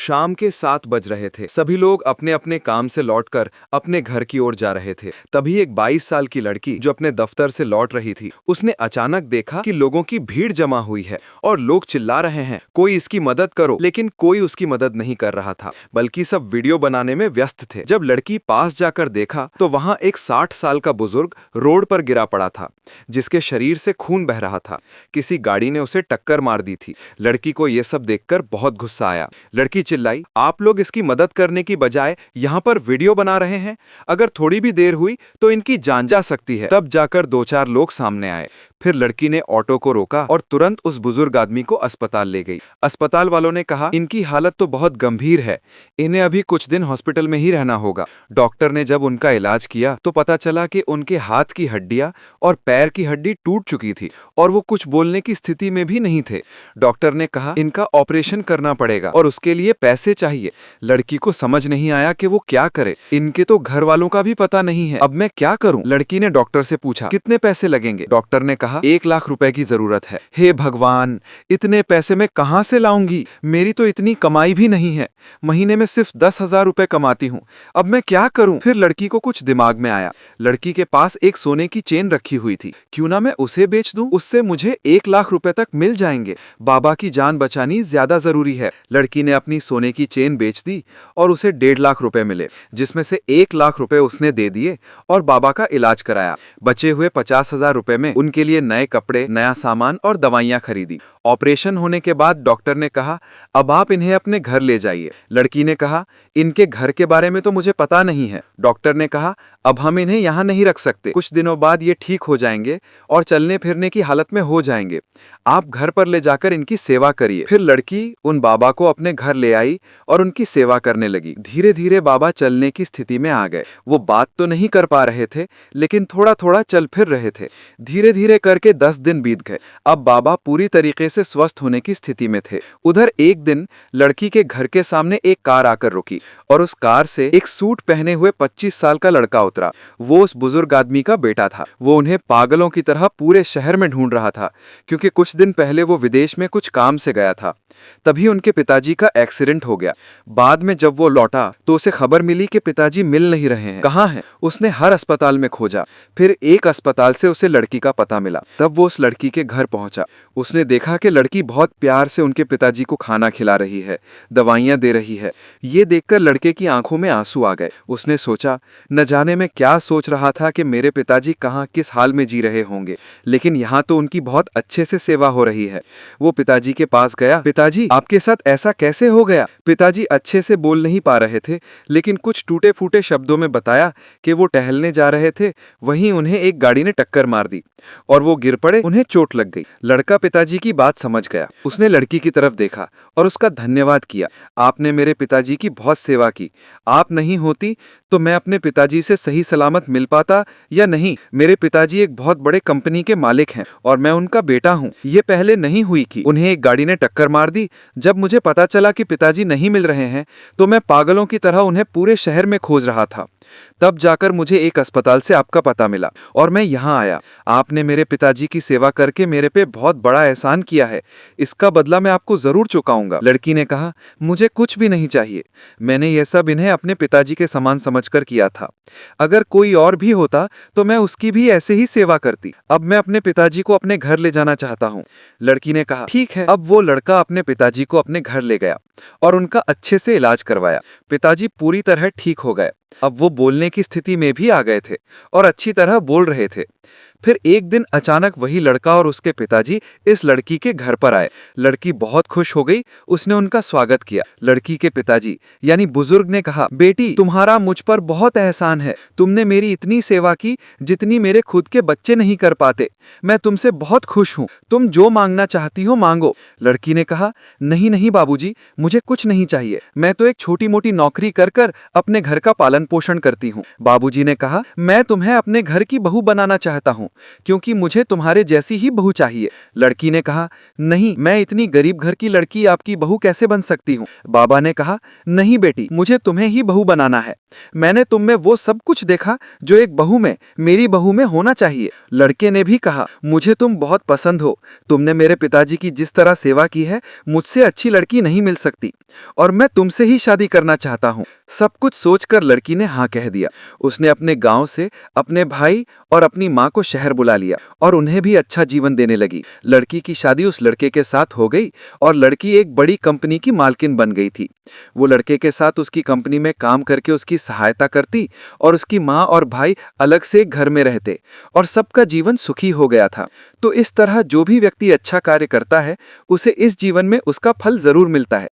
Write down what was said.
शाम के 7 बज रहे थे। सभी लोग अपने अपने काम से लौटकर अपने घर की ओर जा रहे थे। तभी एक 22 साल की लड़की जो अपने दफ्तर से लौट रही थी, उसने अचानक देखा कि लोगों की भीड़ जमा हुई है और लोग चिल्ला रहे हैं, कोई इसकी मदद करो। लेकिन कोई उसकी मदद नहीं कर रहा था, बल्कि सब वीडियो बनाने में व्यस्त थे। जब लड़की पास जाकर देखा तो वहां एक 60 साल का बुजुर्ग रोड पर गिरा पड़ा था, जिसके शरीर से खून बह रहा था। किसी गाड़ी ने उसे टक्कर मार दी थी। लड़की को यह सब देखकर बहुत गुस्सा आया। लड़की चिल्लाई, आप लोग इसकी मदद करने की बजाय यहाँ पर वीडियो बना रहे हैं। अगर थोड़ी भी देर हुई तो इनकी जान जा सकती है। तब जाकर 2-4 लोग सामने आए। फिर लड़की ने ऑटो को रोका और तुरंत उस बुजुर्ग आदमी को अस्पताल ले गई। अस्पताल वालों ने कहा, इनकी हालत तो बहुत गंभीर है, इन्हें अभी कुछ दिन हॉस्पिटल में ही रहना होगा। डॉक्टर ने जब उनका इलाज किया तो पता चला कि उनके हाथ की हड्डियां और पैर की हड्डी टूट चुकी थी और वो कुछ बोलने की स्थिति में भी नहीं थे। डॉक्टर ने कहा, इनका ऑपरेशन करना पड़ेगा और उसके लिए पैसे चाहिए। लड़की को समझ नहीं आया कि वो क्या करे। इनके तो घर वालों का भी पता नहीं है, अब मैं क्या करूं? लड़की ने डॉक्टर से पूछा, कितने पैसे लगेंगे? डॉक्टर ने कहा, 1 लाख रुपए की जरूरत है। हे भगवान, इतने पैसे मैं कहां से लाऊंगी? मेरी तो इतनी कमाई भी नहीं है, महीने में सिर्फ 10,000 रुपए कमाती हूँ। अब मैं क्या करूं? फिर लड़की को कुछ दिमाग में आया। लड़की के पास एक सोने की चेन रखी हुई थी, क्यों ना मैं उसे बेच दूं? उससे मुझे 1 लाख रुपए तक मिल जाएंगे। बाबा की जान बचानी ज्यादा जरूरी है। लड़की ने अपनी सोने की चेन बेच दी और उसे 1.5 लाख रुपए मिले, जिसमें से 1 लाख रुपए उसने दे दिए और बाबा का इलाज कराया। बचे हुए 50,000 रुपए में उनके लिए नए कपड़े, नया सामान और दवाइयां खरीदी। ऑपरेशन होने के बाद डॉक्टर ने कहा, अब आप इन्हें अपने घर ले जाइए। लड़की ने कहा, इनके घर के बारे में तो मुझे पता नहीं है। डॉक्टर ने कहा, अब हम इन्हें यहाँ नहीं रख सकते, कुछ दिनों बाद ये ठीक हो जाएंगे और चलने फिरने की हालत में हो जाएंगे। आप घर पर ले जाकर इनकी सेवा करिए। फिर लड़की उन बाबा को अपने घर ले आई और उनकी सेवा करने लगी। धीरे धीरे बाबा चलने की स्थिति में आ गए। वो बात तो नहीं कर पा रहे थे, लेकिन थोड़ा थोड़ा चल फिर रहे थे। धीरे धीरे करके 10 दिन बीत गए। अब बाबा पूरी तरीके से स्वस्थ होने की स्थिति में थे। उधर एक दिन लड़की के घर के सामने एक कार आकर रुकी और उस कार से एक सूट पहने हुए 25 साल का लड़का उतरा। वो उस बुजुर्ग आदमी का बेटा था। वो उन्हें पागलों की तरह पूरे शहर में ढूंढ रहा था, क्योंकि कुछ दिन पहले वो विदेश में कुछ काम से गया था। तभी उनके पिताजी का एक्सीडेंट हो गया। बाद में जब वो लौटा तो उसे खबर मिली कि पिताजी मिल नहीं रहे हैं, कहाँ हैं? उसने हर अस्पताल में खोजा, फिर एक अस्पताल से उसे लड़की का पता मिला। तब वो उस लड़की के घर पहुंचा। उसने देखा कि लड़की बहुत प्यार से उनके पिताजी को खाना खिला रही है, दवाइयां दे रही है। ये देखकर लड़के की आंखों में आंसू आ गए। उसने सोचा, न जाने मैं क्या सोच रहा था कि मेरे पिताजी कहाँ किस हाल में जी रहे होंगे, लेकिन यहाँ तो उनकी बहुत अच्छे से सेवा हो रही है। वो पिताजी के पास गया। पिताजी, आपके साथ ऐसा कैसे हो गया? पिताजी अच्छे से बोल नहीं पा रहे थे, लेकिन कुछ टूटे फूटे शब्दों में बताया कि वो टहलने जा रहे थे, वहीं उन्हें एक गाड़ी ने टक्कर मार दी और वो गिर पड़े, उन्हें चोट लग गई। लड़का पिताजी की बात समझ गया। उसने लड़की की तरफ देखा और उसका धन्यवाद किया। आपने मेरे पिताजी की बहुत सेवा की। आप नहीं होती तो मैं अपने पिताजी से सही सलामत मिल पाता या नहीं। मेरे पिताजी एक बहुत बड़े कंपनी के मालिक हैं और मैं उनका बेटा हूँ। ये पहले नहीं हुई कि उन्हें एक गाड़ी ने टक्कर मार दी। जब मुझे पता चला कि पिताजी नहीं मिल रहे हैं तो मैं पागलों की तरह उन्हें पूरे शहर में खोज रहा था। तब जाकर मुझे एक अस्पताल से आपका पता मिला और मैं यहाँ आया। आपने मेरे पिताजी की सेवा करके मेरे पे बहुत बड़ा एहसान किया है, इसका बदला मैं आपको जरूर चुकाऊंगा। लड़की ने कहा, मुझे कुछ भी नहीं चाहिए, मैंने यह सब इन्हें अपने पिताजी के समान समझकर किया था। अगर कोई और भी होता तो मैं उसकी भी ऐसे ही सेवा करती। अब मैं अपने पिताजी को अपने घर ले जाना चाहता हूँ। लड़की ने कहा, ठीक है। अब वो लड़का अपने पिताजी को अपने घर ले गया और उनका अच्छे से इलाज करवाया। पिताजी पूरी तरह ठीक हो गए। अब वो बोलने की स्थिति में भी आ गए थे और अच्छी तरह बोल रहे थे। फिर एक दिन अचानक वही लड़का और उसके पिताजी इस लड़की के घर पर आए। लड़की बहुत खुश हो गई। उसने उनका स्वागत किया। लड़की के पिताजी यानी बुजुर्ग ने कहा, बेटी, तुम्हारा मुझ पर बहुत एहसान है। तुमने मेरी इतनी सेवा की जितनी मेरे खुद के बच्चे नहीं कर पाते। मैं तुमसे बहुत खुश हूँ। तुम जो मांगना चाहती हो मांगो। लड़की ने कहा, नहीं नहीं बाबूजी, मुझे कुछ नहीं चाहिए। मैं तो एक छोटी मोटी नौकरी कर कर अपने घर का पालन पोषण करती हूँ। बाबूजी ने कहा, मैं तुम्हें अपने घर की बहू बनाना चाहता हूँ। हूँ, क्योंकि मुझे तुम्हारे जैसी ही बहू चाहिए। लड़की ने कहा, नहीं, मैं इतनी गरीब घर की लड़की आपकी बहू कैसे बन सकती हूँ? बाबा ने कहा, नहीं बेटी, मुझे तुम्हें ही बहू बनाना है। मैंने तुम में वो सब कुछ देखा जो एक बहू में, मेरी बहू में होना चाहिए। लड़के ने भी कहा, मुझे तुम बहुत पसंद हो। तुमने मेरे पिताजी की जिस तरह सेवा की है, मुझसे अच्छी लड़की नहीं मिल सकती, और मैं तुमसे ही शादी करना चाहता हूँ। सब कुछ सोचकर लड़की ने हाँ कह दिया। उसने अपने गांव से अपने भाई और अपनी माँ को शहर बुला लिया और उन्हें भी अच्छा जीवन देने लगी। लड़की की शादी उस लड़के के साथ हो गई और लड़की एक बड़ी कंपनी की मालकिन बन गई थी। वो लड़के के साथ उसकी कंपनी में काम करके उसकी सहायता करती और उसकी माँ और भाई अलग से एक घर में रहते और सबका जीवन सुखी हो गया था। तो इस तरह जो भी व्यक्ति अच्छा कार्य करता है, उसे इस जीवन में उसका फल जरूर मिलता है।